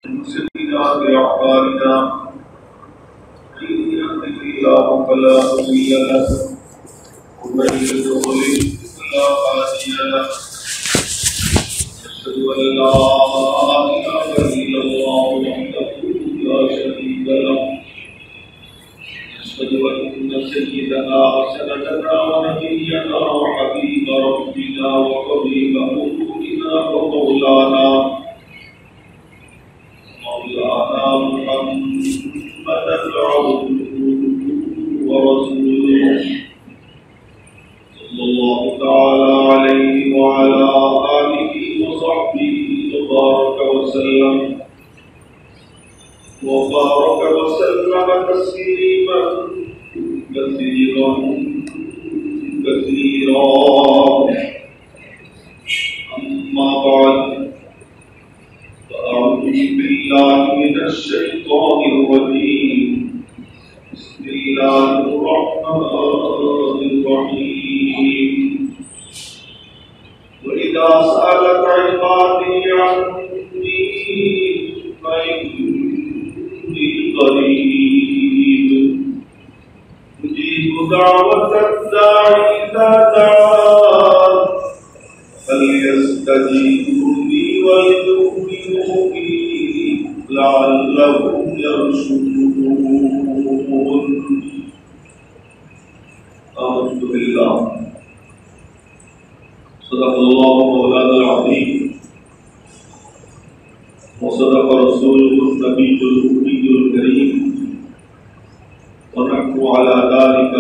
سيئات أعمالنا من يهده الله فلا مضل له ومن يضلل فلا هادي له أشهد أن لا إله إلا الله وحده لا شريك له أشهد أن سيدنا وسندنا ونبينا وحبيب ربنا وطبيب قلوبنا ومولانا محمدا عبده ورسوله صلى الله تعالى عليه وعلى آله وصحبه وبارك وسلم تسليما كثيرا أما بعد أعوذ بالله من الشيطان الرجيم بسم الله الرحمن الرحيم وإذا سألك عبادي عني فإني قريب أجيب دعوة الداعي إذا دعان فليستجيبوا لي وليؤمنوا بي لعلهم يرشدون. أعوذ بالله. صدق الله مولانا العظيم وصدق رسوله النبي الأمي الكريم ونحن على ذلك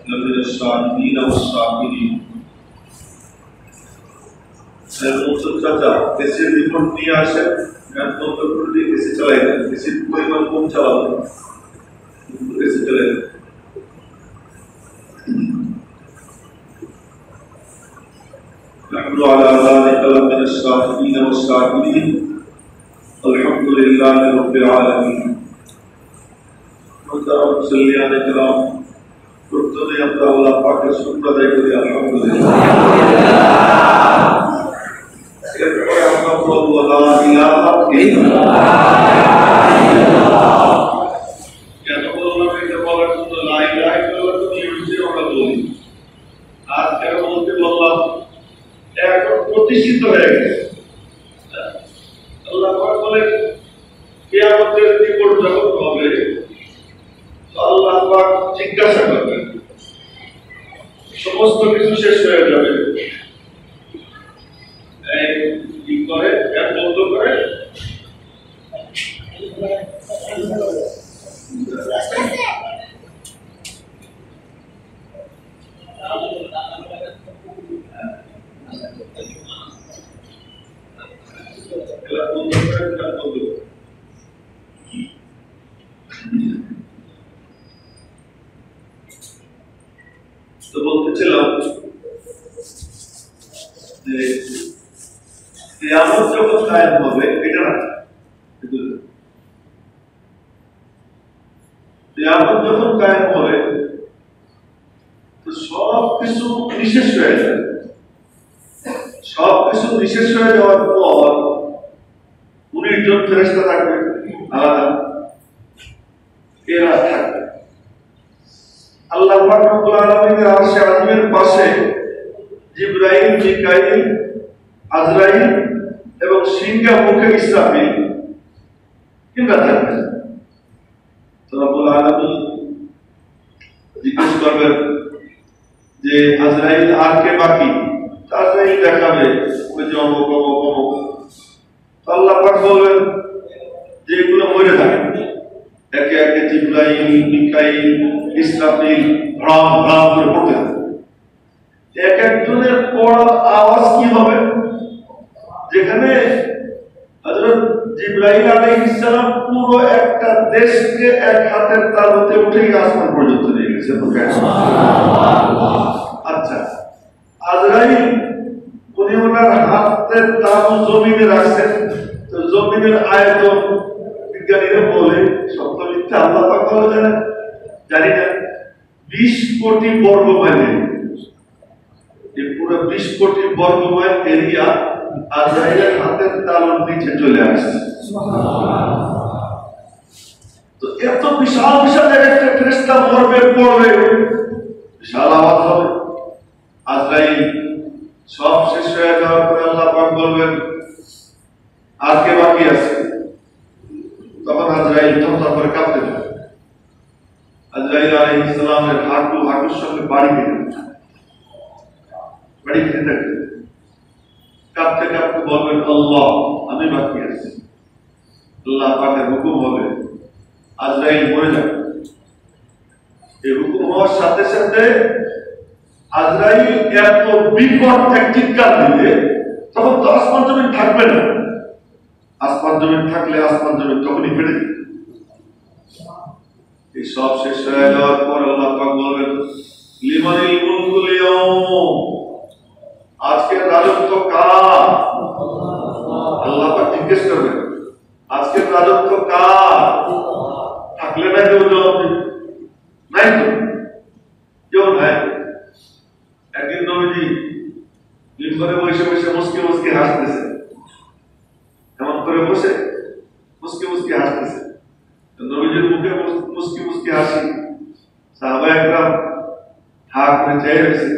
لمن الشاهدين والشاكرين. দেশের রিপোর্ট নিয়ে আসেন, দেশে চালাই না, দেশের পরিমাণ কম চালাবে, দেশে চলে না। نحن على ذلك لمن الشاهدين والشاكرين الحمد لله رب العالمين. محترم মুসল্লিয়ান کرام, প্রথমে আমরা আল্লাহ পাকের শুকর আদায় করি আলহামদুলিল্লাহ। এরপরে আমরা বলবো লা ইলাহা ইল্লাল্লাহ। কেন বললাম এটা বলার জন্য? লা ইলাহা ইল্লাল্লাহ তো নিয়মিত আমরা বলি, আর কেন বলতে বললাম? এখন প্রতিষ্ঠিত হয়ে গেছে। আল্লাহ পাক বলেন কিয়ামতের রিপোর্ট যখন হবে আল্লাহ পাক জিজ্ঞাসা করবেন, সমস্ত কিছু শেষ হয়ে যাবে, কি করে বন্ধ করে তো বলতেছিলাম যে কিয়ামত যখন কায়েম হবে, এটা না, কিয়ামত যখন কায়েম হবে তো সব কিছু নিঃশেষ হয়ে যাবে। সব কিছু নিঃশেষ হয়ে যাওয়ার পর 19 জন ফেরেশতা থাকবে আলাদা, এরা থাকবে। আল্লাহ পাক রব্বুল আলামিনের আরশে আজিমের পাশে জিবরাইল, মিকাইল, আজরাইল এবং সিংহা মুখে ইসরাফিল কিংবা থাকবে। তো রব্বুল আলামিন জিজ্ঞেস করবেন যে আজরাইল আর কে বাকি? আজরাইল দেখাবে ওই যে অমুক অমুক অমুক। তো আল্লাহ পাক বলবেন যে এগুলো মরে থাকবে। একে একে জিবরাইল, মিকাইল, ইসরাফিল রাম রাম করে পড়তে থাকবে। এক একজনের পড়ার আওয়াজ কি হবে? যেখানে হযরত জিবরাইল আলাইহিস সালাম পুরো একটা দেশকে এক হাতের তালুতে উঠে আসমান পর্যন্ত নিয়ে গেছে। সুবহানাল্লাহ। আচ্ছা, আজরাইল উনি ওনার হাতের তালু জমিনে রাখছেন, তো জমিনের আয়তন বিজ্ঞানীরা বলে সত্য মিথ্যা আল্লাহ পাক ভালো জানেন, জানি না, 20 কোটি বর্গ মাইল। এই পুরো 20 কোটি বর্গ মাইল এরিয়া আজরাইলের হাতের তালুর নিচে চলে আসছে। সুবহানাল্লাহ। বিশাল বিশাল একটা ফেরেশতা মরবে পড়বে, বিশাল আওয়াজ হবে। আজরাইল সব শেষ হয়ে যাওয়ার পরে আল্লাহ পাক বলবেন আর কে বাকি আছে? তখন আজরাইল তারপরে কাঁপতে থাকে। আজরাইল আলাইহিস সালামের হাঁটুর সঙ্গে বাড়ি খেতে থাকে, কাঁপতে কাঁপতে বলবেন আল্লাহ আমি বাকি আছি। আল্লাহ পাকের হুকুম হবে আজরাইল মরে যাবে। এই হুকুম হওয়ার সাথে সাথে আজরাইল এত বিকট এক চিৎকার দিবে, তখন তো আসমান জমিন থাকবে না। আসমান জমিন থাকলে আসমান জমিন তখনই ফেটে যাবে। এই সব শেষ হয়ে যাওয়ার পর আল্লাহ পাক বলবেন লিমানিল মুলকুল ইয়াউম, আজকের রাজত্ব কার? আল্লাহ পাক জিজ্ঞেস করবেন আজকের রাজত্ব কার? থাকলে না কেউ জবাব দেবে? নাই তো, কেউ নাই। একদিন নবীজি মিম্বরে বসে বসে মুস্কি মুস্কি হাসতেছে, এমন করে বসে মুস্কি মুস্কি হাসতেছে। নবীজির মুখে মুস্কি মুস্কি হাসি, সাহাবায়ে কেরাম হা করে চেয়ে রয়েছে,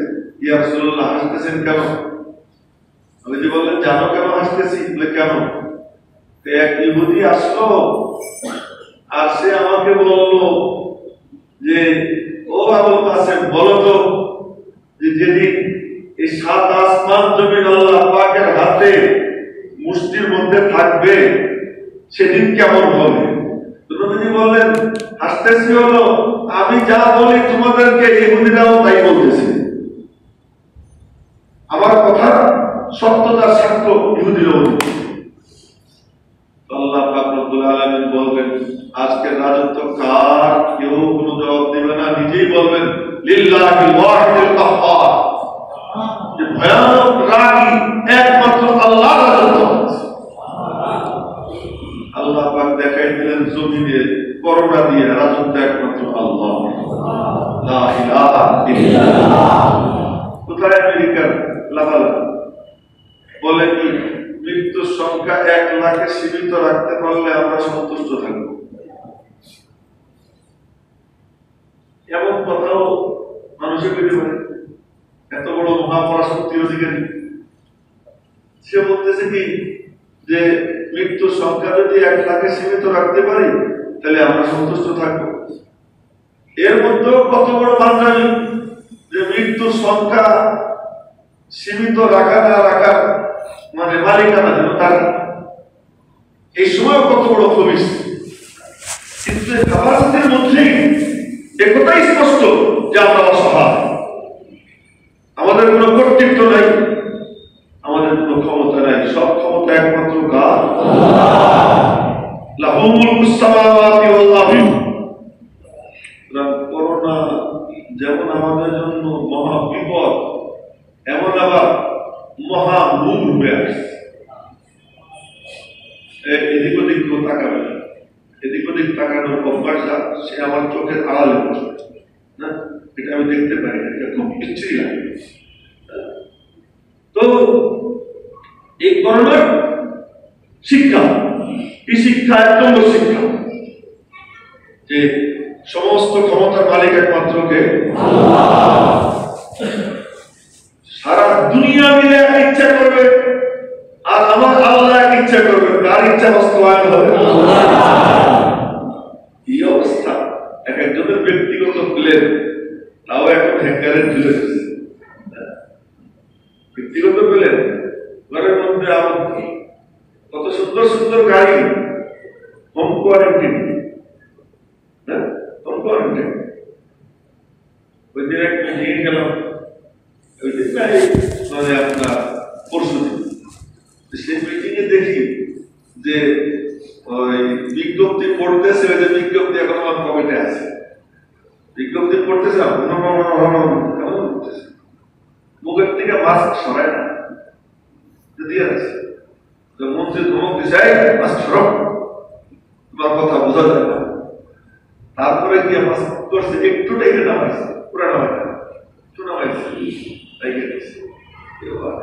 ইয়া রাসূলুল্লাহ হাসতেছেন কেন? নবীজি বললেন জানো কেন হাসতেছি? বলে কেন? এক ইহুদি আসলো আর সে আমাকে বলল যে ও আবুল কাসেম বলো তো যে যেদিন এই সাত আসমান জমিন আল্লাহ পাকের হাতে মুষ্টির মধ্যে থাকবে সেদিন কেমন হবে? নবীজি বললেন হাসতেছি হলো আমি যা বলি তোমাদেরকে ইহুদিরাও তাই বলতেছে, আমার কথা সত্যতার সাক্ষ্য ইহুদিরাও দিচ্ছে। আল্লাহ পাক রব্বুল আলামিন বলবেন আজকের রাজত্ব কার? কেউ কোনো জবাব দেবে না, নিজেই বলবেন লিল্লাহিল ওয়াহিদুল কাহ্হার, যে ভয়ানক রাগী একমাত্র আল্লাহর রাজত্ব। আল্লাহ পাক দেখাই দিলেন জমিনে করোনা দিয়ে রাজত্ব একমাত্র আল্লাহ, লা ইলাহা ইল্লাল্লাহ। কোথায় আমেরিকার লাভালাভি বলে কি মৃত্যুর সংখ্যা 1 লাখে সীমিত রাখতে পারলে আমরা সন্তুষ্ট থাকবো। এমন কথাও মানুষের পেতে পারে, এত বড় মহাপরাশক্তির অধিকারী সে বলতেছে কি যে মৃত্যুর সংখ্যা যদি 1 লাখে সীমিত রাখতে পারি তাহলে আমরা সন্তুষ্ট থাকবো। এর মধ্যেও কত বড় বাঙালি যে মৃত্যুর সংখ্যা সীমিত রাখা না রাখার মানে মালিকানা যেন তার, এই সময় কত বড় খবিস। কিন্তু খাবারের মধ্যেই একটাই স্পষ্ট যে আমরা অসহায়, আমাদের কোনো কর্তৃত্ব নাই, আমাদের কোনো ক্ষমতা নাই, সব ক্ষমতা একমাত্র কার? লাহু মুলকুস সামাওয়াতি ওয়াল আরদি। করোনা যেমন আমাদের জন্য মহা বিপদ, এমন আবার মহা মুখ রূপে আসছে। এদিক ওদিক কেউ তাকাবে না, এদিক ওদিক তাকানোর অভ্যাসটা সে আমার চোখের আড়ালে বসে না, এটা আমি দেখতে পারি না, এটা খুব বিচ্ছিরি লাগে। তো এই করোনার শিক্ষা, এই শিক্ষা 1 নম্বর শিক্ষা যে সমস্ত ক্ষমতার মালিক একমাত্র কে? আল্লাহ। সারা দুনিয়া মিলে এক ইচ্ছা করবে আর আমার আল্লাহ এক ইচ্ছা করবে, কার ইচ্ছা বাস্তবায়ন হবে? এই অবস্থা এক একজনের ব্যক্তিগত প্লেন, তাও এখন হ্যাঙ্গারে ঝুলে গেছে। ব্যক্তিগত প্লেন ঘরের মধ্যে আমার কত সুন্দর সুন্দর গাড়ি, হোম কোয়ারেন্টাইন, হোম কোয়ারেন্টাইন। ওই দিন এক মিটিংয়ে গেলাম, ওই দিন মানে আপনার পরশু দিন, সেই মিটিংয়ে দেখি যে ওই বিজ্ঞপ্তি পড়তেছে, ওই যে বিজ্ঞপ্তি এখন আমার পকেটে আছে, বিজ্ঞপ্তি পড়তেছে মুখের থেকে মাস্ক সরায় না, দিয়ে আছে মন্ত্রী ধমক দিছে মাস্ক সরব, তোমার কথা বোঝা যায় না। তারপরে গিয়ে মাস্ক করছে, একটু টাইমে নামাইছে, পুরা নামাইছে, একটু নামাইছে,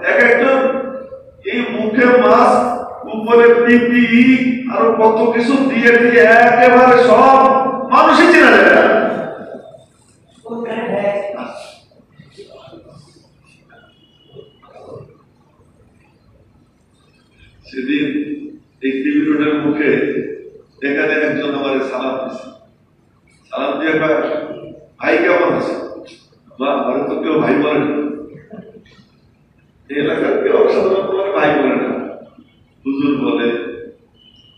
এক একজন এই মুখে মাস্ক, উপরে পিপিই আরো কত কিছু দিয়ে দিয়ে একেবারে সব মানুষই চেনা যায় না। সেদিন এই টিভি রোডের মুখে এখানে একজন আমার সালাম দিচ্ছে, সালাম দিয়ে ভাই কেমন আছে, বা ঘরে তো কেউ ভাই বলে না, এই এলাকার কেউ সাধারণত ভাই বলে না, হুজুর বলে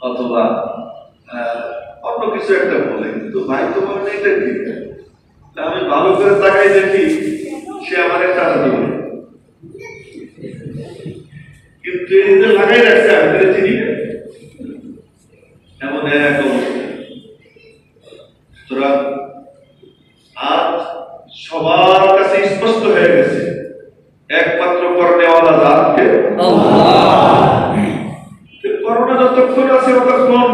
অথবা অন্য কিছু একটা বলে, কিন্তু ভাই তো বলে এটা কি। আমি ভালো করে তাকাই দেখি সে আমার একটা বলে, কিন্তু এই যে লাগাই রাখছে আমি তাহলে চিনি না, এমন এক অবস্থা। সুতরাং আজ সবার কাছে স্পষ্ট হয়ে গেছে একমাত্র করনেওয়ালা জাতকে আল্লাহ। করোনা যতক্ষণ আছে ততক্ষণ,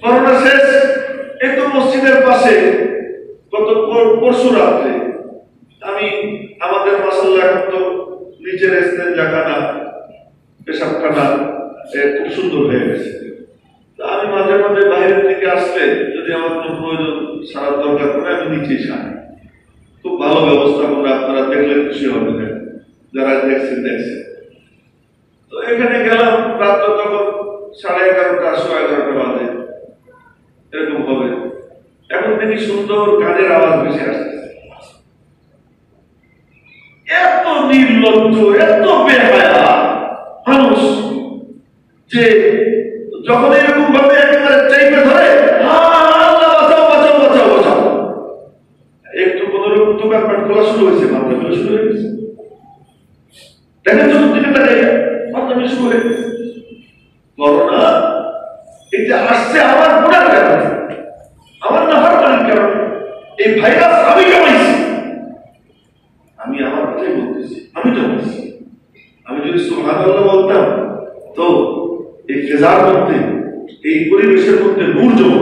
করোনা শেষ। এই তো মসজিদের পাশে গত পরশু রাত্রে আমি আমাদের মাসাল্লাহ এখন তো নিচের জায়গাটা পেশাবখানা খুব সুন্দর হয়ে গেছে। আমি মাঝে মাঝে বাইরের থেকে আসলে যদি আমার কোনো প্রয়োজন সারার দরকার পড়ে আমি নিচেই সারি। খুব ভালো ব্যবস্থা করে, আপনারা দেখলে খুশি হবে, যারা দেখছেন। তো এখানে গেলাম রাত্র তখন 11:30 11:15 বাজে এরকম হবে। এখন দেখি সুন্দর গানের আওয়াজ ভেসে আসতেছে। এত নির্লজ্জ, এত বেহায়া মানুষ যে যখন এরকম ভাবে একেবারে চাইপে ধরে একটু কোনোরকম দোকানপাট খোলা শুরু হয়েছে, মাদ্রাসা শুরু হয়ে গেছে। দেখেন চতুর্দিকে তাকাই মাদ্রাসা শুরু হয়ে গেছে। করোনা এটা আসছে আমার গুণার কারণে, আমার নাফরমানির কারণে। এই ভাইরাস আমি কামাইছি, আমি আমার কথাই বলতেছি, আমি তো বলছি। আমি যদি সুবহানাল্লাহ বলতাম তো এই ফেজার মধ্যে, এই পরিবেশের মধ্যে নূর জমা।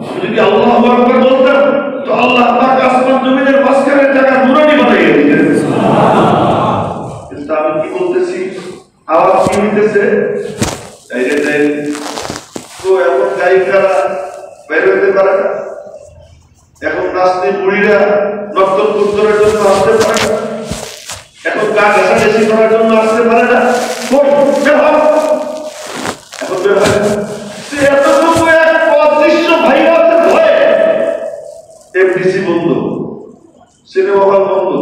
আমি যদি আল্লাহু আকবার বলতাম তো আল্লাহ পাক আসমান জমিনের মাঝখানে জায়গা নূরানি বানাইয়ে দিতেন। কিন্তু আমি কি বলতেছি, আওয়াজ কি হইতেছে, তো এখন গায়িকারা বের হইতে পারে না, এখন নাচতে বুড়িরা নর্তন কুত্তরের জন্য আসতে পারে না, এখন গা ঘেঁষাঘেঁষি করার জন্য আসতে পারে না। এখন বের হয় এতটুকু এক অদৃশ্য ভাইরাসের ভয়ে এফডিসি বন্ধ, সিনেমা হল বন্ধ,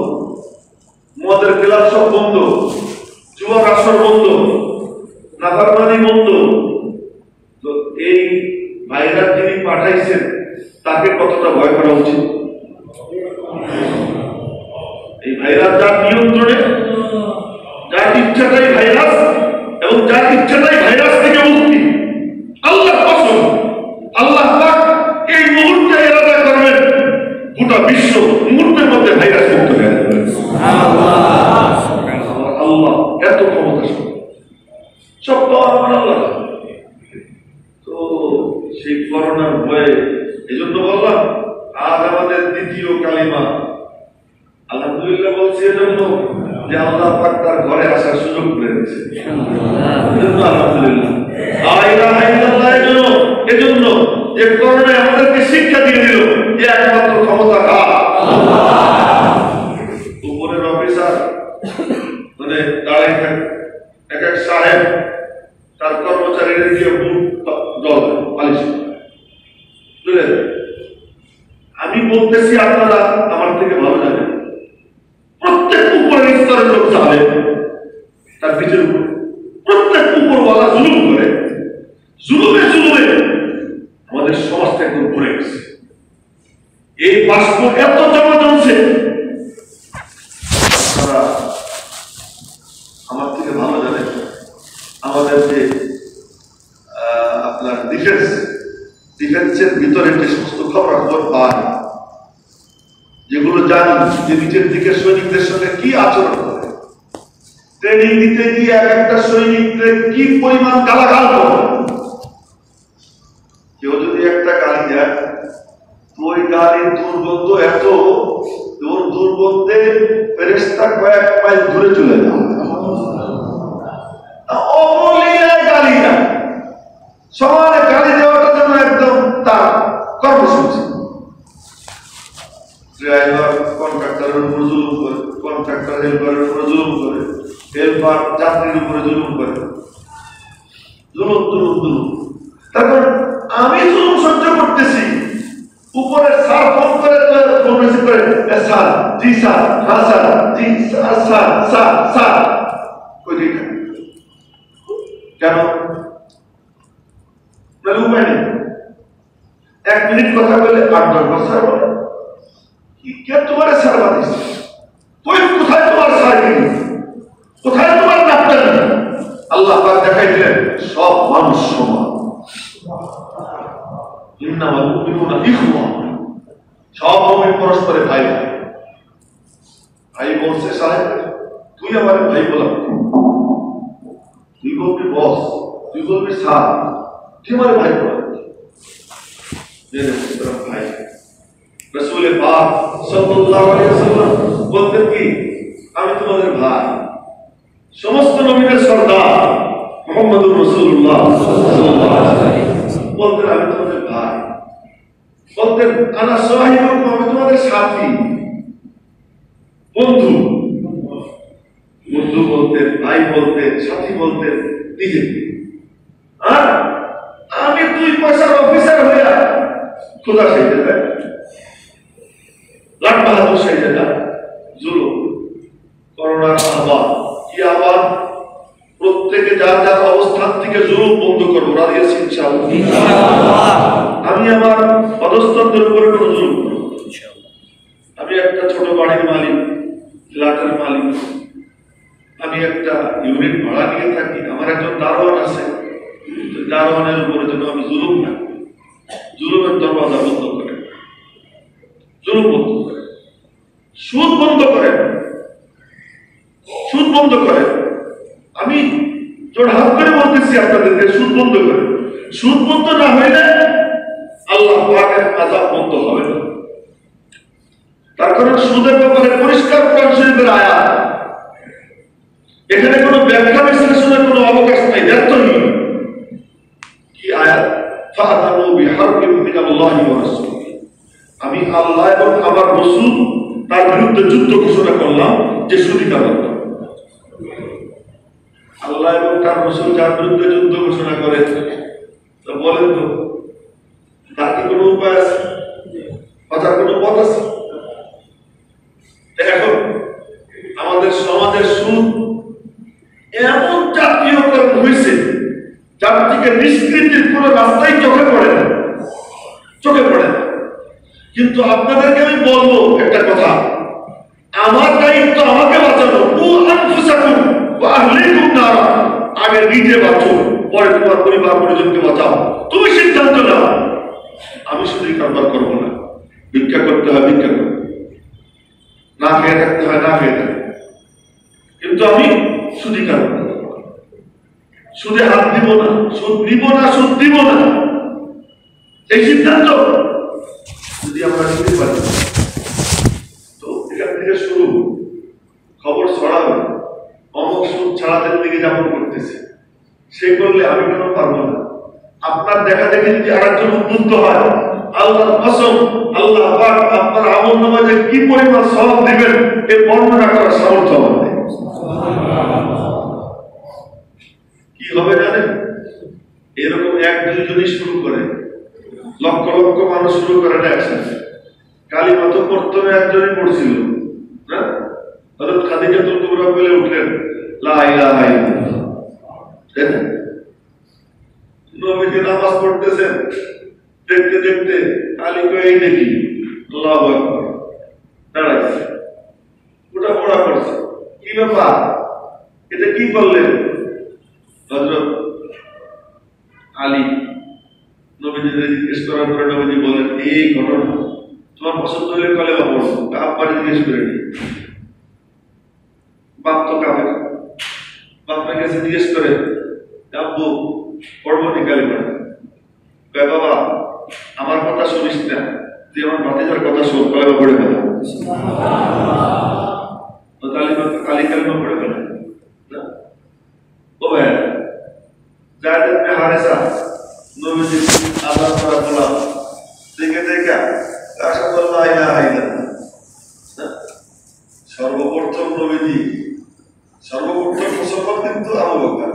মদের ক্লাব সব বন্ধ, যুবক আসর বন্ধ, নাফরমানি বন্ধ। তো এই ভাইরাস যিনি পাঠাইছেন তাকে কতটা ভয় করা উচিত? এই ভাইরাস যার নিয়ন্ত্রণে, যার ইচ্ছাটাই ভাইরাস এবং যার ইচ্ছাটাই ভাইরাস থেকে মুক্তি, আল্লাহ কসম, আল্লাহ পাক এই মুহূর্তে এরাদা করবেন গোটা বিশ্ব মুহূর্তের মধ্যে ভাইরাস মুক্ত হয়ে যাবে। আল্লাহ এত ক্ষমতাশালী, সব তো আমার আল্লাহ। তো সেই করোনার ভয়ে এই জন্য বললাম আজ আমাদের দ্বিতীয় কালিমা আলহামদুলিল্লাহ বলছি, এজন্য যে আল্লাহ পাক তার ঘরে আসার সুযোগ করে দিয়েছে। আলহামদুলিল্লাহ, লা ইলাহা ইল্লাল্লাহ। এজন্য যে করোনা আমাদেরকে শিক্ষা দিয়ে দিল যে একমাত্র ক্ষমতা কার? উপরের অফিসার মানে দাঁড়াই থাকে, এক এক সাহেব তার কর্মচারীদের দিয়ে বুট জল পালিশ। আমি বলতেছি, আপনারা আমার থেকে ভালো জানেন, প্রত্যেক উপরের স্তরের লোক যাবে তার পিছের উপর, প্রত্যেক উপরওয়ালা জুলুম করে, জুলুমে জুলুমে আমাদের সমাজটা একদম ভরে গেছে। এই বাষ্প এত জমা জমছে, আপনারা আমার থেকে ভালো জানেন আমাদের যে আপনার ডিফেন্সের ভিতরে যে সমস্ত খবর পায়, যেগুলো জানি যে নিচের দিকের সৈনিকদের সঙ্গে কি আচরণ করে, ট্রেনিং দিতে গিয়ে এক একটা সৈনিকদের কি পরিমাণ গালাগাল করে। কেউ যদি একটা গালি দেয়, ওই গালির দুর্গন্ধ এত, ওর দুর্গন্ধে ফেরেশতা কয়েক মাইল দূরে চলে যায়। অবলীলায় গালি দেয়, সমানে গালি দেওয়াটা যেন একদম কর্মসূচি। ড্রাইভার কন্ট্রাক্টরের উপর জুলুম করে, কন্ট্রাক্টর হেল্পারের উপরে জুলুম করে, হেল্পার যাত্রীর উপরে জুলুম করে, জুলুম জুলুম জুলুম। তারপর আমি জুলুম সহ্য করতেছি, উপরে স্যার ফোন করে ফোন রিসিভ করে, স্যার, জি স্যার, হ্যাঁ স্যার, জি স্যার, স্যার স্যার স্যার, কই দিই না কেন? উপায় নেই। 1 মিনিট কথা বলে 8-10 বার স্যার বলে, কি কে তোমার স্যার বাদিস? কোথায় তোমার সার্ভিস, কোথায় তোমার ডাক্তার? আল্লাহ পাক দেখাই দিলেন সব মানুষ সমান। ইন্নামাল মুমিনুনা ইখওয়া, সব মুমিন পরস্পরে ভাই ভাই। ভাই বলছে সাহেব তুই আমার ভাই বলা, তুই বলবি বস, তুই বলবি স্যার, তুই আমার ভাই বলা। ভাই রাসূল পাক সাল্লাল্লাহু আলাইহি ওয়াসাল্লাম বলতেন কি, আমি তোমাদের ভাই। সমস্ত নবীদের সর্দার মুহাম্মদুর রাসূলুল্লাহ সাল্লাল্লাহু আলাইহি ওয়াসাল্লাম বলতেন আমি তোমাদের ভাই। বলতেন আনা সাহিবুকুম, আমি তোমাদের সাথী, বন্ধু। বন্ধু বলতেন, ভাই বলতেন, সাথী বলতেন নিজে। আর আমি 2 পয়সার অফিসার হইয়া খোদা সাইতে যায়, লাট বাহাদুর সাইতে যায়, জুলুম, করোনার আহ্বান। কি আহ্বান? প্রত্যেকে যার যার অবস্থান থেকে জুলুম বন্ধ করবো, রাজি আছি ইনশাআল্লাহ। আমি আমার পদস্থদের উপরে কোনো জুলুম করব। আমি একটা ছোট বাড়ির মালিক, ফ্ল্যাটের মালিক, আমি একটা ইউনিট ভাড়া নিয়ে থাকি, আমার একজন দারোয়ান আছে, দারোয়ানের উপরে যেন আমি জুলুম না, জুলুমের দরওয়াজা বন্ধ করে, জুলুম বন্ধ করে, সুদ বন্ধ করে, সুদ বন্ধ করে। আমি জোর হাত করে বলতেছি আপনাদেরকে সুদ বন্ধ করে। সুদ বন্ধ না হইলে আল্লাহ পাকের আযাব বন্ধ হবে না। তার কারণ সুদের ব্যাপারে পরিষ্কার কোরআন শরীফের আয়াত, এখানে কোনো ব্যাখ্যা বিশ্লেষণের কোনো অবকাশ নাই, ব্যর্থহীন। কি আয়াত? ফাআতানু বিহারবিন মিনাল্লাহি ওয়া রাসূলিহি, আমি আল্লাহ এবং আমার রাসূল তার বিরুদ্ধে যুদ্ধ ঘোষণা করলাম যে সুদী কারণ। আল্লাহ এবং তার রাসূল যার বিরুদ্ধে যুদ্ধ ঘোষণা করে, তো বলেন তো তার কি কোনো উপায় আছে? বাঁচার কোনো পথ আছে? এখন আমাদের সমাজের সুদ এমন জাতীয়করণ হয়েছে, যার থেকে নিষ্কৃতির কোনো রাস্তাই চোখে পড়ে না, চোখে পড়ে না। কিন্তু আপনাদেরকে আমি বলবো একটা কথা, আমার দায়িত্ব আমাকে বাঁচানো। আগে নিজে বাঁচো, পরে তোমার পরিবার পরিজনকে বাঁচাও। তুমি সিদ্ধান্ত নাও। আমি শুধু কারবার করবো না, ভিক্ষা করতে হয় ভিক্ষা করবো, না খেয়ে থাকতে হয় না খেয়ে থাকবো, কিন্তু আমি সুদী কারবার করবো, সুদে হাত দিব না, সুদ দিব না, সুদ দিব না। এই সিদ্ধান্ত যদি আমরা নিতে পারি, তো এখান থেকে শুরু খবর ছড়াবে, অমুক সুদ ছাড়াদের দিকে যেমন করতেছে, সে করলে আমি কেন পারবো না? আপনার দেখা দেখে যদি আরেকজন উদ্বুদ্ধ হয়, আল্লাহর কসম, আল্লাহ পাক আপনার আমলনামায় কি পরিমাণ সওয়াব দিবেন এর বর্ণনা করার সামর্থ্য আমাদের। কি হবে জানেন? এরকম 1-2 জনই শুরু করে, লক্ষ লক্ষ মানুষ শুরু করে না একসাথে। কালিমা তো প্রথমে একজনই পড়ছিল না, হযরত খাদিজাতুল কুবরা বলে উঠলেন লা ইলাহা ইল্লাল্লাহ। নবীজি নামাজ পড়তেছেন, দেখতে দেখতে আলী কই দেখি আল্লাহু আকবার, দাঁড়াইছে, ওটা পড়া করছে। কি ব্যাপার, এটা কি করলেন? হযরত আলী নবীজি জিজ্ঞেস করার পরে নবীজি বলেন, এই ঘটনা তোমার পছন্দ হলে কলেমা পড়ো। আব্বারে জিজ্ঞেস করে নি, বাপ তো কাবে, বাপের কাছে জিজ্ঞেস করে আব্বু পড়বো নি কালেমা? বাবা আমার কথা শুনিস না, তুই আমার ভাতিজার কথা শোন, কলেমা পড়ে ফেল। কালী কালেমা পড়ে ফেল। ও ভাই যাদের হারেসা নবীজি আল্লাহ তাআলা বলা দেখে দেখে আশহাদু আল্লা ইলাহা ইল্লাল্লাহ। সর্বপ্রথম নবীজি, সর্বপ্রথম মুসলমান কিন্তু আবু বকর।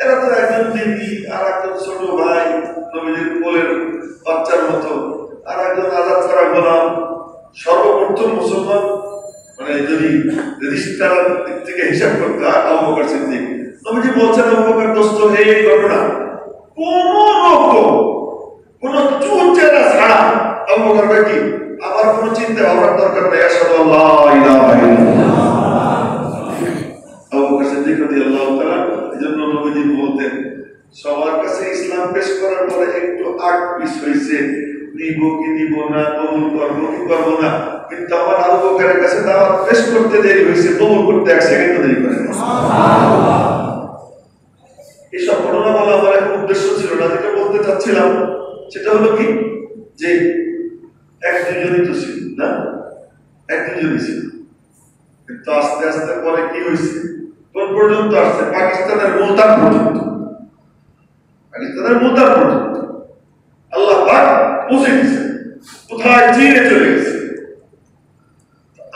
এরা তো একজন দিদি, আর একজন ছোট ভাই নবীজির কোলের বাচ্চার মতো, আর একজন আজাদ করা গোলাম। সর্বপ্রথম মুসলমান মানে যদি রেজিস্টার দিক থেকে হিসাব করতে হয় আবু বকর সিদ্দিক। নবীজি বলছেন আবু বকর দোস্ত, এই ঘটনা কোন রকম কোন চুলচেরা ছাড়া আবু বকর কি আমার কোন চিন্তা ভাবনার দরকার নেই, আশহাদু আল্লা ইলাহা ইল্লাল্লাহ। আবু বকর সিদ্দিক রাদিয়াল্লাহু তাআলা এজন্য নবীজি বলতেন, সবার কাছে ইসলাম পেশ করার পরে একটু আগ পিছ হয়েছে, নিব কি নিব না, কবুল করবো কি করবো না, কিন্তু আমার আবু বকরের কাছে দাওয়াত পেশ করতে দেরি হয়েছে, কবুল করতে 1 সেকেন্ড দেরি করে না। এইসব ঘটনা বলা আমার একটা উদ্দেশ্য ছিল না। যেটা বলতে চাচ্ছিলাম সেটা হলো কি, যে এক দুজনই তো ছিল না, এক দুজনই ছিল, কিন্তু আস্তে আস্তে পরে কি হয়েছে, কোন পর্যন্ত আসছে, পাকিস্তানের মুলতান পর্যন্ত, পাকিস্তানের মুলতান পর্যন্ত আল্লাহ পাক পৌঁছে দিয়েছে, কোথায় চীনে চলে গেছে।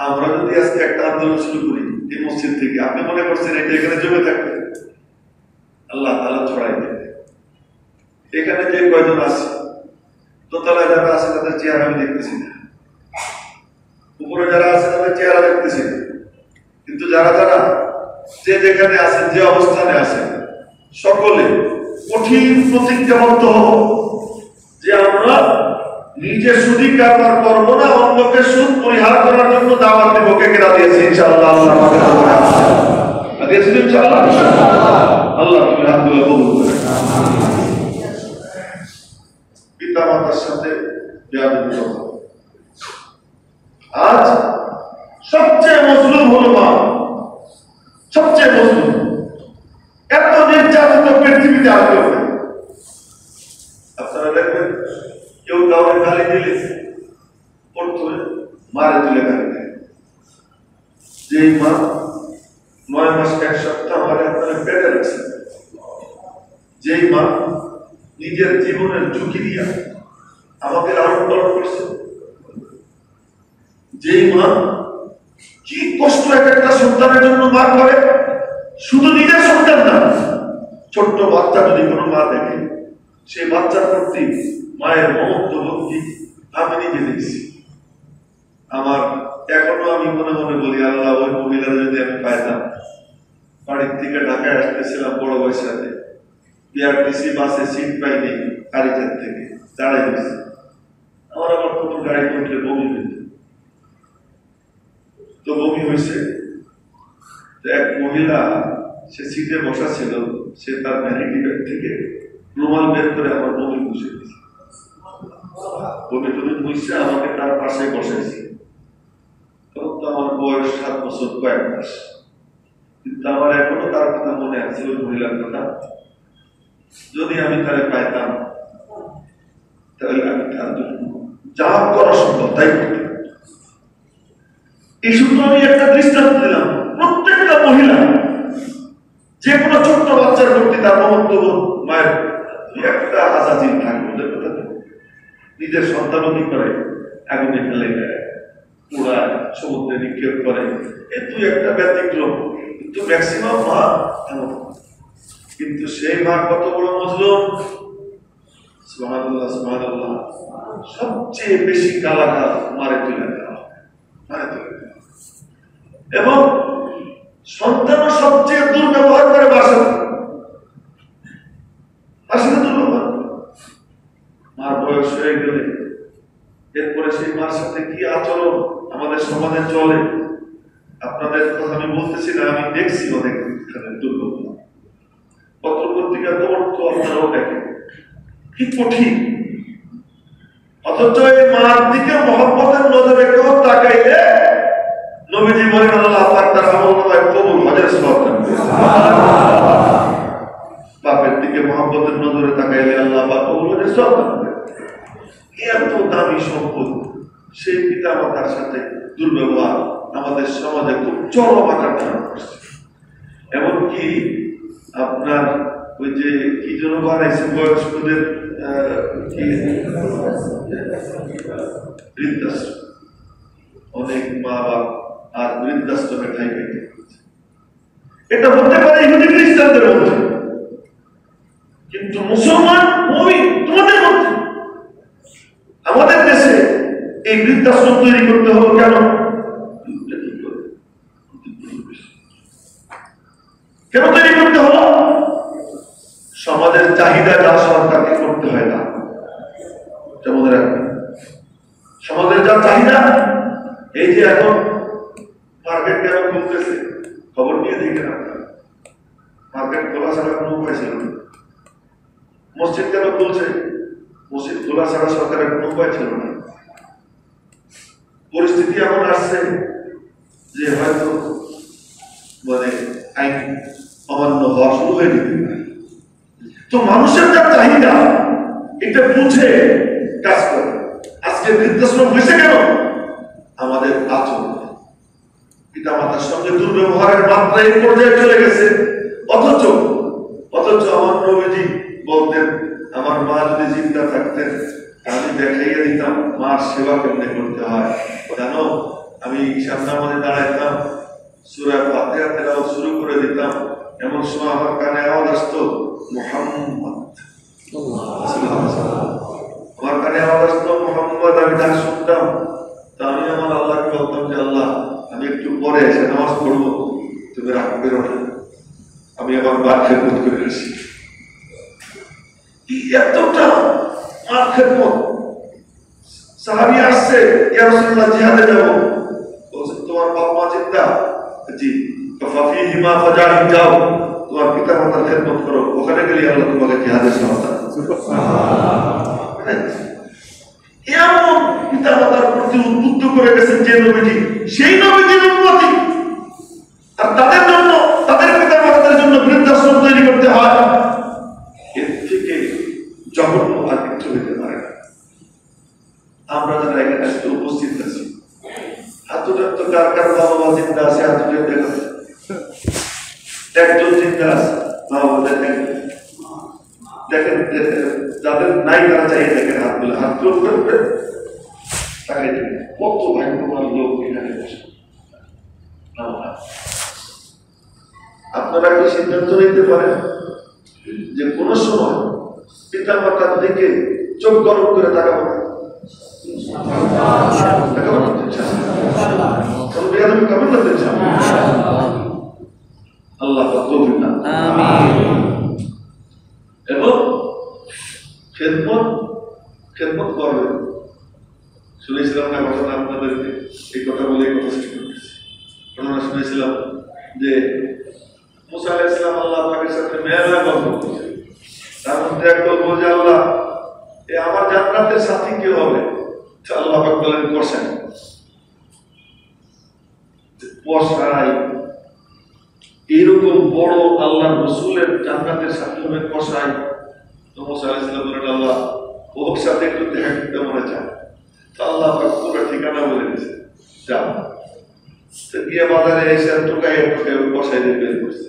আমরা যদি আজকে একটা আন্দোলন শুরু করি এই মসজিদ থেকে, আপনি মনে করছেন এটা এখানে জমে থাকবে? আল্লাহ তাআলা ছড়াই দেবে। এখানে যে কয়জন আছে, দোতলায় যারা আছে তাদের চেহারা আমি দেখতেছি না, উপরে যারা আছে তাদের চেহারা দেখতেছি না, কিন্তু যারা যারা যে যেখানে আছেন, যে অবস্থানে আছেন, সকলে কঠিন প্রতিজ্ঞাবদ্ধ হব যে আমরা নিজে সুদী কারবার করবো না, অন্যকে সুদ পরিহার করার জন্য দাওয়াত দেব। কে কেনা দিয়েছে ইনশাআল্লাহ? আল্লাহ আমাদের দিয়েছেন ইনশাআল্লাহ। আল্লাহ তুমি হাতগুলো কবুল করে। পিতা মাতার সাথে বেয়াদবি করব। আজ সবচেয়ে মজলুম হলো মা, সবচেয়ে মজলুম। এত নির্যাতিত পৃথিবীতে আর কেউ নেই। আপনারা দেখবেন কেউ কাউকে গালি দিলে প্রথমে মারে তুলে গালি দেয়। যেই মা 9 মাস 1 সপ্তাহ আমার আপনারা পেটে রাখছে, যেই মা নিজের জীবনের ঝুঁকি দিয়া আমাকে লালন পালন করছে, যেই মা কি কষ্ট একটা সন্তানের জন্য মা করে, শুধু নিজের সন্তান না, ছোট্ট বাচ্চা যদি কোনো মা দেখে, সেই বাচ্চার প্রতি মায়ের মমত্ব ভক্তি আমি নিজে দেখছি। আমার এখনো আমি মনে মনে বলি, আল্লাহ ওই মহিলারা যদি আমি পাইতাম। বাড়ির থেকে ঢাকায় আসতেছিলাম বড় ভাইয়ের সাথে, বিআরটিসি বাসে সিট পাইনি, কারিঘাট থেকে দাঁড়াই গেছে। আমার আবার কোনো গাড়িতে উঠলে বমি হইত, তো বমি হয়েছে। এক মহিলা সে সিটে বসা ছিল, সে তার ভ্যানিটি ব্যাগ থেকে রুমাল বের করে আমার বমি মুছে দিয়েছে। বমি টমি মুছে আমাকে তার পাশে বসাইছে। তখন তো আমার বয়স 7 বছর কয়েক মাস, কিন্তু আমার এখনো তার কথা মনে আছে, ওই মহিলার কথা। যদি আমি তারে পাইতাম তাহলে আমি তার জন্য যা করা সম্ভব তাই করতাম। এই শুধু আমি একটা দৃষ্টান্ত দিলাম। প্রত্যেকটা মহিলা যে কোনো ছোট্ট বাচ্চার প্রতি তার মমত্ববোধ, মায়ের একটা আজাজিল থাকবে। নিজের সন্তানও কি করে, আগুনে ফেলে দেয়, পুরায়, সমুদ্রে নিক্ষেপ করে। এ তুই একটা ব্যতিক্রম, কিন্তু ম্যাক্সিমাম মা এমন। কিন্তু সেই মা কত বড় মজলুম! সুবহানাল্লাহ, সুবহানাল্লাহ। সবচেয়ে বেশি গালাগাল মারে তুলে দেওয়া, মারে তুলে দেওয়া। এবং সন্তানও সবচেয়ে দুর্ব্যবহার করে বাসা, বাসাতে দুর্ব্যবহার। মার বয়স হয়ে গেলে এরপরে সেই মার সাথে কি আচরণ আমাদের সমাজে চলে, আপনাদের কথা আমি বলতেছি না, আমি দেখছি অনেক দুর্ব্যবহার। পত্রপত্রিকা তো আপনারাও দেখেন কি কঠিন। অথচ এই মার দিকে মহব্বতের নজরে কেউ তাকাইলে নবীজি বলেন আল্লাহ পাক তার আমলনামায় কবুল হজের সওয়াব দান করেন। বাপের দিকে মহব্বতের নজরে তাকাইলে আল্লাহ পাক কবুল হজের সওয়াব দান করেন। এত দামি সম্পদ, সেই পিতা মাতার সাথে দুর্ব্যবহার আমাদের সমাজে খুব চরম আকার ধারণ করছে। এমনকি আপনার ওই যে কি জন্য বানাইছে বয়স্কদের বৃদ্ধাশ্রম, অনেক মা বাপ আর বৃদ্ধাশ্রমে ঠাই পেতে। এটা হতে পারে ইহুদি খ্রিস্টানদের মধ্যে, কিন্তু মুসলমান মুমিন তোমাদের মধ্যে। আমাদের দেশে এই বৃদ্ধাশ্রম তৈরি করতে হলো কেন? কেন তৈরি করতে হলো? সমাজের চাহিদা যা সরকারকে করতে হয় না, মনে রাখবেন। সমাজের যা চাহিদা, এই যে এখন মার্কেট কেন খুলতেছে, খবর নিয়ে দেখেন আপনারা। মার্কেট খোলা ছাড়া কোনো উপায় ছিল না। মসজিদ কেন খুলছে, মসজিদ খোলা ছাড়া সরকারের কোনো উপায় ছিল না। পরিস্থিতি এমন আসছে যে হয়তো মানে আইন অমান্য হওয়া শুরু হয়ে যেতে পারে। তো মানুষের যা চাহিদা এটা বুঝে কাজ করে। আজকে বৃদ্ধাশ্রম হয়েছে কেন? আমাদের আচরণ, পিতা মাতার সঙ্গে দুর্ব্যবহারের মাত্রা এই পর্যায়ে চলে গেছে। অথচ আমার নবীজি বলতেন, আমার মা যদি জিন্দা থাকতেন আমি দেখাইয়া দিতাম মার সেবা কেমনে করতে হয়। জানো, আমি সামনে আমাদের দাঁড়াইতাম, সূরা ফাতিহা তেলাওয়াত শুরু করে দিতাম, এমন সময় আমার কানে আওয়াজ আসতো মুহাম্মদ, আমার কানে আওয়াজ আসতো মুহাম্মদ। আমি ডাক শুনতাম, তা আমি আমার আল্লাহকে বলতাম যে আল্লাহ আমি একটু পরে এসে নামাজ পড়বো, তুমি রাগ করো না, আমি আবার মার খেদমত করে আসি। এতটা মার খেদমত। সাহাবী আসছে, ইয়া রাসূলুল্লাহ জিহাদে যাব, বলছে তোমার বাপ মা জিন্দা? জি। ফাফিহিমা ফাজাহিদ, যাও তোমার পিতা মাতার খেদমত করো, ওখানে গেলে আল্লাহ তোমাকে জিহাদে সহায়তা করবে। এমন পিতা মাতার প্রতি উদ্বুদ্ধ করে গেছেন যে নবীজি, সেই নবীজির উম্মতি। আর তাদের জন্য, তাদের পিতা মাতাদের জন্য বৃদ্ধাশ্রম তৈরি করতে হয়, এর থেকে জঘন্য আর কিছু হইতে পারে না। আমরা যারা এখানে আজকে উপস্থিত আছি, হাতুটার তো কার কার বাবা মা জিন্দা আছে, হাতুটার দেখা একজন জিন্দা আছে, বাবা দেখেন, দেখেন যাদের নাই তারা চাই দেখেন হাতগুলো, হাত করে তাকাই দেখেন কত ভাগ্যবান লোক এখানে বসে। আপনারা কি সিদ্ধান্ত নিতে পারেন যে কোন সময় পিতা মাতার দিকে চোখ গরম করে তাকাবো না? আল্লাহ এবং খেদমত করবেন। শুনেছিলাম না ঘটনা, আপনাদেরকে এই কথা বলে কথা শেষ করতেছি। ঘটনা শুনেছিলাম যে মুসা আলাইহিস সালাম আল্লাহ পাকের সাথে মেলা গল্প করছে। তার মধ্যে এক গল্প যে আল্লাহ আমার জান্নাতের সাথী কে হবে? আল্লাহ পাক বলেন কসাই। কসাই এরকম বড় আল্লাহ রসুলের জান্নাতের সাথী হবে কসাই। তো মুসা আলাইহিস সালাম বলেন আল্লাহ ওর সাথে একটু দেখা করতে মনে চায়। আল্লাহ পাক পুরো ঠিকানা বলে দিয়েছে, যাও। গিয়ে বাজারে এসে টোকাই কসাই দিয়ে বের করছে।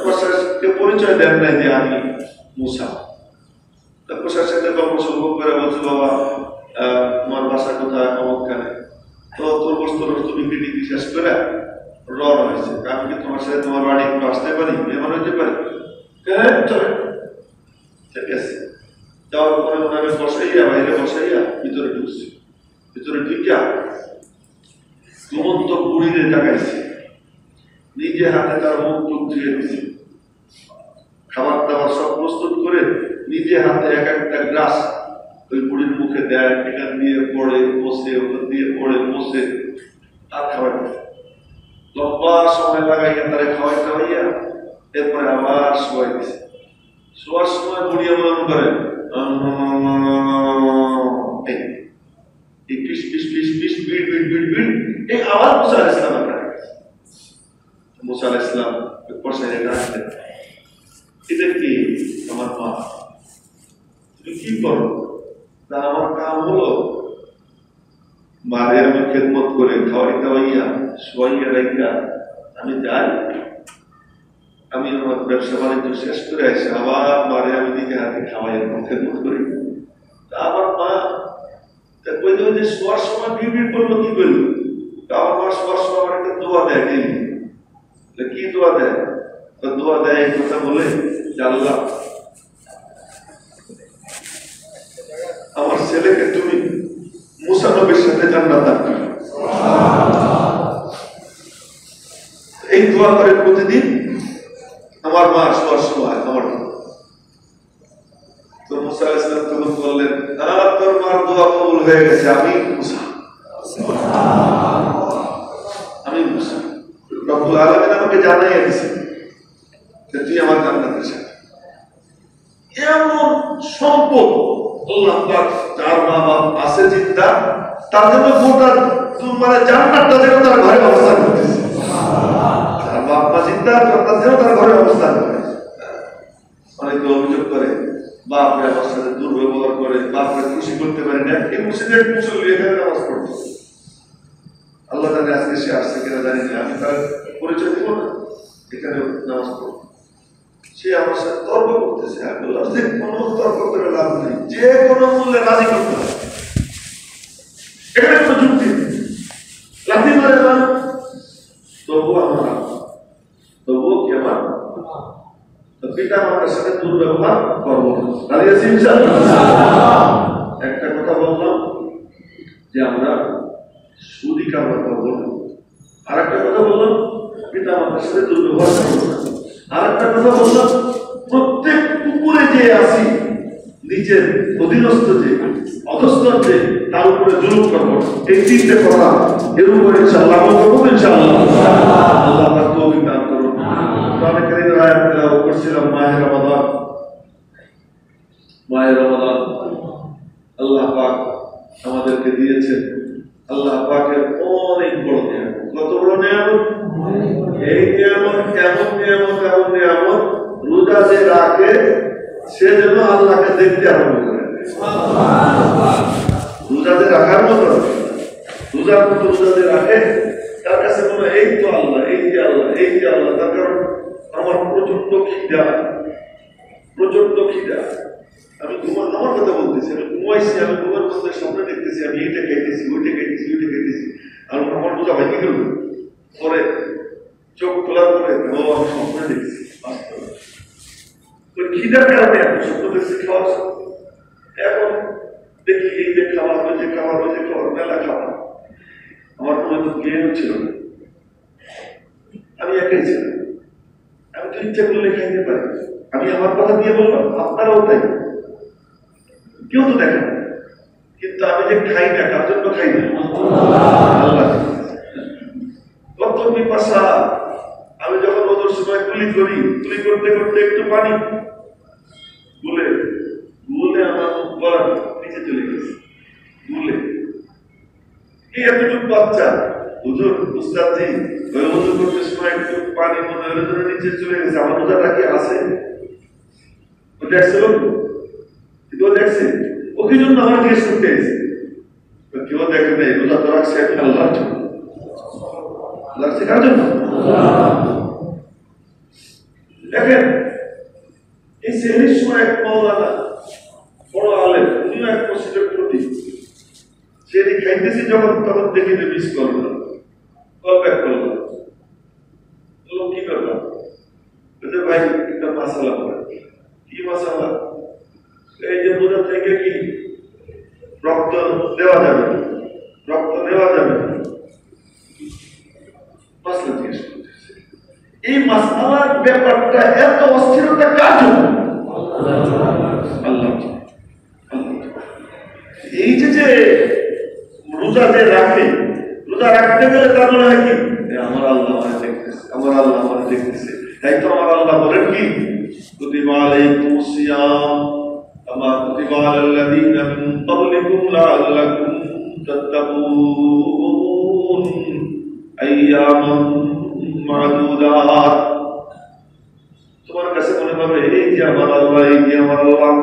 কসাইকে পরিচয় দেন নাই যে আমি মুসা। কসাইয়ের সাথে গল্প সল্প করে বলছে বাবা তোমার বাসা কোথায়? অমুকখানে। তো তোর বস্তু বিক্রি টিক্রি শেষ করে রওনা হয়েছে। আমি কি তোমার সাথে তোমার বাড়ি একটু আসতে পারি, মেহমান হইতে পারি? চলে, ঠিক আছে। যাওয়ার পরে ওনাকে বসাইয়া, বাইরে বসাইয়া ভিতরে ঢুকছে। ভিতরে ঢুকিয়া ঘুমন্ত বুড়িদের জাগাইছে, নিজে হাতে তার মুখ টুক ধুয়ে দিচ্ছে, খাবার দাবার সব প্রস্তুত করে নিজে হাতে এক একটা গ্লাস ওই বুড়ির মুখে দেয়, এখান দিয়ে পড়ে বসে, ওখান দিয়ে পড়ে বসে আর খাবার দিচ্ছে। লম্বা সময় লাগাইয়া তারা খাওয়াইয়া এরপরে আবার শোয়াই দিছে। শোয়ার সময় বুড়ি এমন করে এই আওয়াজ মুসা আলাইহিস সালামের কানে গেছে। মুসা আলাইহিস সালাম কসাইরে ডাকলেন, এটা কি? আমার মা। তুমি কি করো? তা আমার কাম হলো মারে আমি খেদমত করে খাওয়াই দাওয়াইয়া শোয়াইয়া রাইয়া আমি যাই, আমি আমার ব্যবসা বাণিজ্য শেষ করে আসি, আবার মারে আমি দিকে হাতে খাওয়াই খেদমত করি। আমার মা কই যে শোয়ার সময় বিড়বিড় করলো, কি করলো? আমার মা শোয়ার সময় আমার একটা দোয়া দেয়, কি দোয়া দেয়? দোয়া দেয় এই কথা বলে যে আল্লাহ আমার ছেলেকে তুমি মুসা নবীর সাথে জান্নাত দান করো। এই দোয়া করে প্রতিদিন আমার মা শোয়ার সময় আমার। তো মুসা আলাইহিস সালাম তখন বললেন, তোর মার দোয়া কবুল হয়ে গেছে, আমি মুসা, আমি মুসা। রব্বুল আলামিন আমাকে জানাইয়া দিয়েছে যে তুই আমার জান্নাতের সাথে। এমন সম্পদ আল্লাহ পাক যার মা বাপ আছে চিন্তা, তার জন্য গোটা মানে জান্নাতটা যেন তার ঘরে অবস্থান করতেছে। তার বাপ মা চিন্তা তার যেন তার ঘরে অবস্থান করে। অনেকে অভিযোগ করে বাপরে আমার সাথে দুর্ব্যবহার করে, বাপরে খুশি করতে পারে না। এই মুসলিমের মুসল্লি এখানে নামাজ পড়তো, আল্লাহ জানে আজকে সে আসছে কিনা জানি না, আমি তার পরিচয় দিব না, এখানে নামাজ পড়তো। সে আমার সাথে তর্ক করতেছে, আমি বললাম যে কোনো তর্ক করে লাভ নেই, যে কোনো মূল্যে রাজি করতে হবে, এখানে কোনো যুক্তি নেই। লাথি মারে না, তবুও আমার, তবুও কি আমার পিতা মাতার সাথে দুর্ব্যবহার করবো না। একটা কথা বললাম যে আমরা সুদি কারবার করবো না, আর একটা কথা বললাম পিতা মাতার সাথে দুর্ব্যবহার করবো না, আর একটা কথা বললাম প্রত্যেক পুকুরে যে আসি নিজের অধীনস্থ যে অধস্তর যে তার উপরে জুলুম করবো। এই তিনটে কথা এর উপরে ইনশাআল্লাহ আমল করবো। ইনশাআল্লাহ আল্লাহ তার তৌফিক দান করুন। কোরআনে কারীমের আয়াত তেলাওয়াত করছিলাম, মাহে রমাদান। মাহে রমাদান আল্লাহ পাক আমাদেরকে দিয়েছেন। আল্লাহ পাকের অনেক বড় নিয়ামত। কত বড় নিয়ামত! এই নিয়ামত এমন নিয়ামত, এমন নিয়ামত, রোজা যে রাখে সে যেন আল্লাহকে দেখতে আরম্ভ করে। রোজা যে রাখার মতো, রোজার মতো রোজা যে রাখে তার কাছে মনে হয় এই তো আল্লাহ, এই যে আল্লাহ, এই যে আল্লাহ। তার কারণ আমার প্রচন্ড খিদা, প্রচন্ড খিদা। আমি আমার কথা বলতেছি, আমি ঘুমাইছি, আমি ঘুমের মধ্যে স্বপ্ন দেখতেছি, আমি এইটা খাইতেছি, ওইটা খাইতেছি, ওইটা খাইতেছি, আর আমার বোঝা ভাই কি করবো। পরে চোখ খোলার পরে আমি স্বপ্ন দেখছি, খিদার কারণে আমি স্বপ্ন দেখছি খাওয়ার। এখন দেখি এই যে খাবার, ওই যে খাবার, ওই যে খাবার, মেলা খাবার। আমার কোনো তো জ্ঞান ছিল না, আমি একাই ছিলাম। আমি তো ইচ্ছা করলে খাইতে পারি। আমি আমার কথা দিয়ে বললাম, আপনারাও তাই, কেউ তো দেখেন। কিন্তু আমি যে খাই না, কার জন্য খাই না? আল্লাহ। কত পিপাসা! আমি যখন ওদের সময় কুলি করি, কুলি করতে করতে একটু পানি গুলে গুলে আমার গলা নিচে চলে গেছে, গুলে। এই এতটুকু বাচ্চা হুজুর উস্তাদজি ওই ওযু করতে সময় একটু পানি মনে হলো ধরে নিচে চলে গেছে। আমার রোজাটা কি আছে? ও দেখছিল, কিন্তু ও দেখছে, ও কি জন্য আমার জিজ্ঞেস করতে এসেছে? কেউ দেখে নেই, রোজা তো রাখছে আল্লাহর জন্য, রাখছে কার জন্য? দেখেন এই সেহরির সময় এক মাওলানা বড় আলেম, উনিও এক মসজিদের প্রতি, সে খাইতেছি যখন তখন দেখি যে মিস করলো, কল ব্যাক করলো, বললো কি করলাম? ভাই একটা মাসালা করে। কি মাসালা? এই যে রোজা থেকে কি রক্ত দেওয়া যাবে, রক্ত নেওয়া যাবে, মাসলা জিজ্ঞেস করতেছে। এই মাসলার ব্যাপারটা এত অস্থিরতা কার জন্য? আল্লাহ। এই যে রোজা যে রাখে, রোজা রাখতে গেলে তার মনে হয় কি আমার আল্লাহ আমাকে দেখতেছে, আমার আল্লাহ আমাকে দেখতেছে। তাই তো আমার আল্লাহ বলেন কি, কুতিবা আলাইকুমুস সিয়াম কামা কুতিবা আলাল্লাযীনা মিন ক্বাবলিকুম লাআল্লাকুম তাত্তাকুন আইয়ামান মা'দুদাত। তোমার কাছে মনে হবে এই যে আমার আল্লাহ, এই যে আমার আল্লাহ,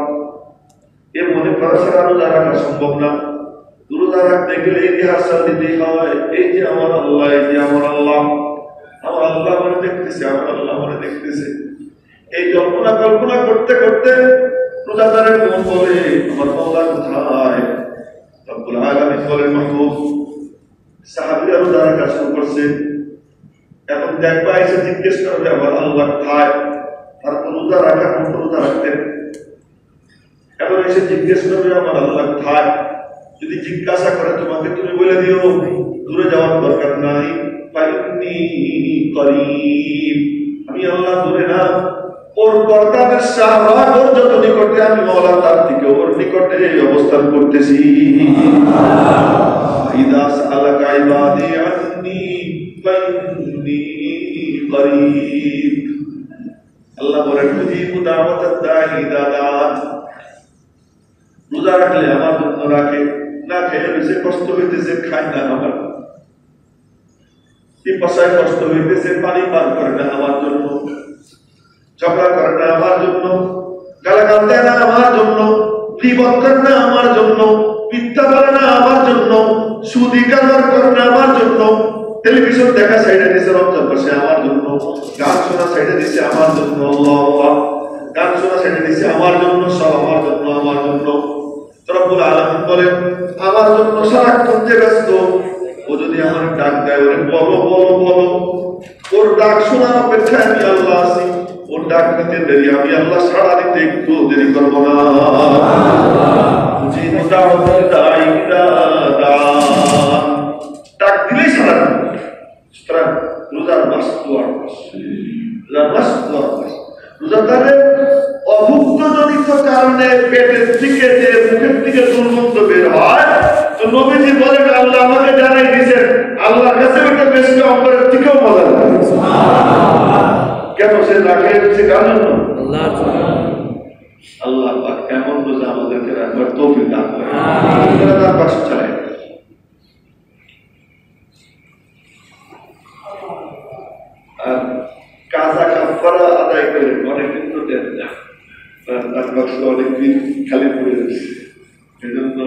এ মনে করা ছাড়া রোজা রাখা সম্ভব না। রোজা রাখতে গেলে ইতিহাস দিতেই হয়, এই যে আমার আল্লাহ, এই যে আমার আল্লাহ, আমার আল্লাহ মনে দেখতেছে, আমার আল্লাহ মনে দেখতেছে। এই কল্পনা কল্পনা করতে করতে রোজাদারের মন বলে আমার মাওলা কোথায়? রব্বুল আলামিন বলেন মাহবুব সাহাবীরা রোজা রাখা শুরু করছে, এখন দেখবা এসে জিজ্ঞেস করবে আমার আল্লাহ কোথায়? তারপর রোজা রাখার মতো রোজা রাখতেন, এখন এসে জিজ্ঞেস করবে আমার আল্লাহ কোথায়? যদি জিজ্ঞাসা করে তোমাকে তুমি বলে দিও দূরে যাওয়ার দরকার নাই, আমি আল্লাহ দূরে না, ওর দরকারের শাহবাগ ওর যত নিকটে আমি মাওলা তার থেকে ওর নিকটে অবস্থান করতেছি। ইদা সালাকা ইবাদি আন্নি ফাইন্নী করিব। আল্লাহ বলেন উজিবু দাওয়াতাদ দাঈ ইদা দাআন। রোজা রাখলে আমার জন্য রাখে, না খেয়ে বেশি কষ্ট হইতেছে খায় না আমার, পিপাসায় কষ্ট হইতেছে পানি পান করে না আমার জন্য, ঝগড়া করে না আমার জন্য, গালাগাল দেয় না আমার জন্য, গীবত করে না আমার জন্য, মিথ্যা বলে না আমার জন্য, সুদি কারবার করে না আমার জন্য, টেলিভিশন দেখা সাইডে দিছে রমজান মাসে আমার জন্য, গান শোনা সাইডে দিছে আমার জন্য, আল্লাহ গান শোনা সাইডে দিছে আমার জন্য, সব আমার জন্য আমার জন্য। রব্বুল আলামিন বলেন আমার জন্য সারাক্ষণ যে ব্যস্ত, ও যদি আমার ডাক দেয় ওরে বলো বলো বলো, ওর ডাক শোনার অপেক্ষায় আমি আল্লাহ আছি, ওর ডাক দিতে দেরি আমি আল্লাহ সাড়া দিতে একটু দেরি করবো না। ডাক দিলেই সাড়া দিবে। সুতরাং রোজার মাস দুয়ার মাস, রোজার মাস দুয়ার মাস। রোজাদারের অভুক্তজনিত কারণে পেটের থেকে যে মুখের থেকে দুর্গন্ধ বের হয়, তো নবীজি বলেন আল্লাহ আমাকে জানাই দিয়েছেন আল্লাহর কাছে ওটা বেশি অপরের থেকেও মজা লাগে। কেন সে না খেয়েছে কার জন্য? আল্লাহ পাক এমন রোজা আমাদেরকে রাখবার তৌফিক দান করেন। তার পাশে চালায় আর কাজা কাফারা আদায় করে অনেকদিন তো দেন না, তার বাক্স অনেকদিন খালি পড়ে যাচ্ছে, এই জন্য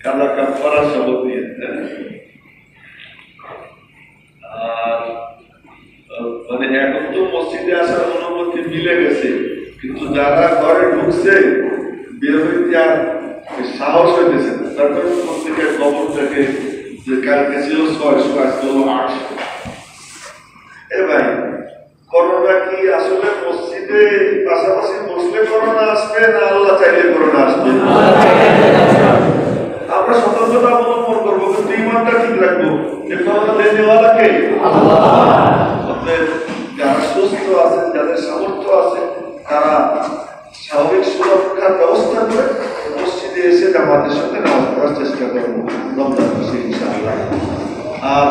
কাজা কাফারা শপথ নিয়ে। আর মানে এখন তো মসজিদে আসার অনুমতি মিলে গেছে, কিন্তু যারা ঘরে ঢুকছে বের হইতে আর সাহস হইতেছে না। তারপরে প্রত্যেকের খবর থাকে যে কালকে ছিল 600, আজকে হলো 800। এ ভাই করোনা কি আসলে মসজিদে পাশাপাশি বসলে করোনা আসবে না আল্লাহ চাইলে করোনা আসবে? আমরা সতর্কতা অবলম্বন করবো, কিন্তু ইমানটা ঠিক রাখবো। যারা সুস্থ আছে, যাদের সামর্থ্য আছে, তারা স্বাভাবিক সুরক্ষার ব্যবস্থা করে মসজিদে এসে জামাতের সাথে নামাজ পড়ার চেষ্টা করবো রমজান মাসে ইনশাআল্লাহ। আর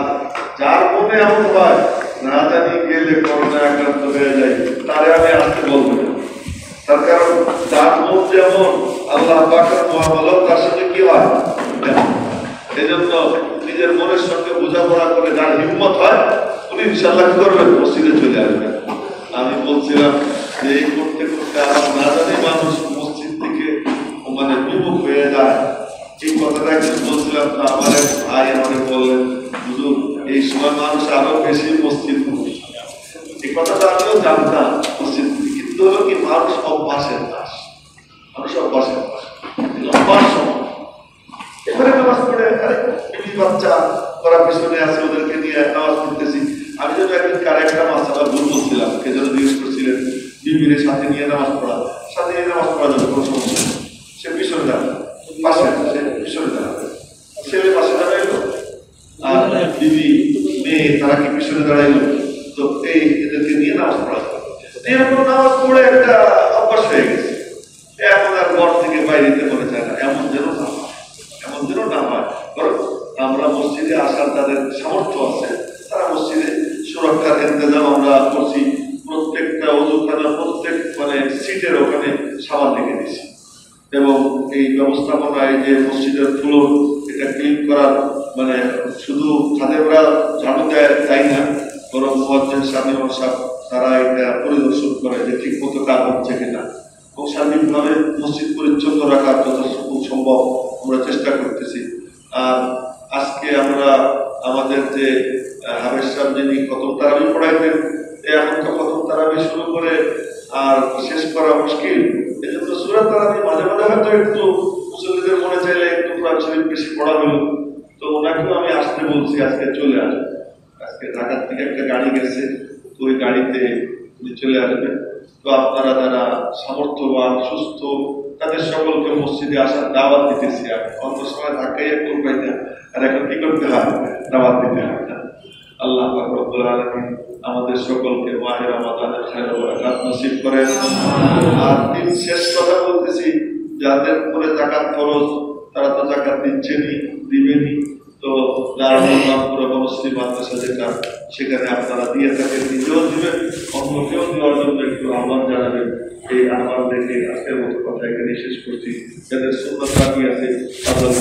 যার মনে এমন হয় না জানি গেলে করোনা আক্রান্ত হয়ে যায়, তারে আমি আসতে বলবো না। তার কারণ যার মন যেমন আল্লাহ পাকের মুআমালাত তার সাথে কি হয়, এই জন্য নিজের মনের সঙ্গে বোঝাপড়া করে যার হিম্মত হয় উনি ইনশাআল্লাহ কি করবেন, মসজিদে চলে আসবেন। আমি বলছিলাম যে এই করতে করতে আমার না জানি মানুষ মসজিদ থেকে মানে বিমুখ হয়ে যায়, এই কথাটা একদিন বলছিলাম। তো আমার এক ভাই আমাকে বললেন হুজুর এই সময় মানুষ আরো বেশি মসজিদ, এই কথাটা আমিও জানতাম মসজিদ, কিন্তু হলো কি মানুষ অভ্যাসের দাস, মানুষ অভ্যাসের দাস। লম্বা সময় এখানে নামাজ পড়ে বাচ্চা ওরা পিছনে আছে, ওদেরকে নিয়ে নামাজ পড়তেছি। আমি যেন একদিন কার একটা মাসালা ভুল বলছিলাম, কে যেন জিজ্ঞেস করছিলেন বিবির সাথে নিয়ে নামাজ পড়া, সাথে নিয়ে নামাজ পড়া যাবে কোনো সমস্যা নেই, সে পিছনে দাঁড়াবে, পাশে সে পিছনে দাঁড়াবে, ছেলে পাশে দাঁড়াইলো আর বিবি মেয়ে তারা কি পিছনে দাঁড়াইলো, তো এই এদেরকে নিয়ে নামাজ পড়া যাবে। এরকম নামাজ পড়ে একটা অভ্যাস হয়ে গেছে, এখন আর ঘর থেকে বাইরে যেতে মনে চায় না। এমন যেন না হয়, এমন যেন না হয়। আমরা মসজিদে আসার যাদের সামর্থ্য আছে তারা মসজিদে সুরক্ষার ইন্তজাম আমরা করছি। প্রত্যেকটা ওযুখানা প্রত্যেক মানে সিটের ওখানে সাবান রেখে দিচ্ছি, এবং এই ব্যবস্থাপনায় যে মসজিদের ফ্লোর এটা ক্লিন করার মানে শুধু খাদেমরা ঝাড়ু দেয় তাই না, বরং মুয়াজ্জিন সাহেব তারা এটা পরিদর্শন করে যে ঠিক মতো কাজ হচ্ছে কিনা, এবং সার্বিকভাবে মসজিদ পরিচ্ছন্ন রাখার যতটুকু সম্ভব আমরা চেষ্টা করতেছি। আর আজকে আমরা আমাদের যে হাফেজ সাহেব যিনি খতম তারাবি পড়াইতেন, এখন তো খতম তারাবি শুরু করে একটু মুসল্লিদের মনে চাইলে একটু কোরআন শরীফ বেশি পড়া হলো, তো ওনাকেও আমি আসতে বলছি, আজকে চলে আসবে। আজকে ঢাকার থেকে একটা গাড়ি গেছে, তো ওই গাড়িতে উনি চলে আসবেন। তো আপনারা যারা সামর্থ্যবান সুস্থ তাদের সকলকে মসজিদে আসার দাওয়াত দিতেছি। আমি অন্য সময় ঢাকায় একটু পাই না, আর এখন কি করতে হয়, দাওয়াত দিতে হয় না। আল্লাহ পাক রব্বুল আলামিন আমাদের সকলকে মাহে রমাদানের খায়র ও বারাকাত নসিব করেন। আর তিন শেষ কথা বলতেছি, যাদের উপরে যাকাত খরচ তারা তো যাকাত দিচ্ছেনই, দিবেনই। তো যারা পুরো মুসলিম মাদ্রাসা যেটা সেখানে আপনারা দিয়ে থাকেন, নিজেও দিবেন, অন্যকেও দেওয়ার জন্য একটু আহ্বান জানাবেন। এই আহ্বান দেখে আজকের মতো কথা এখানে শেষ করছি। যাদের সুন্নাত বাকি আছে তাদের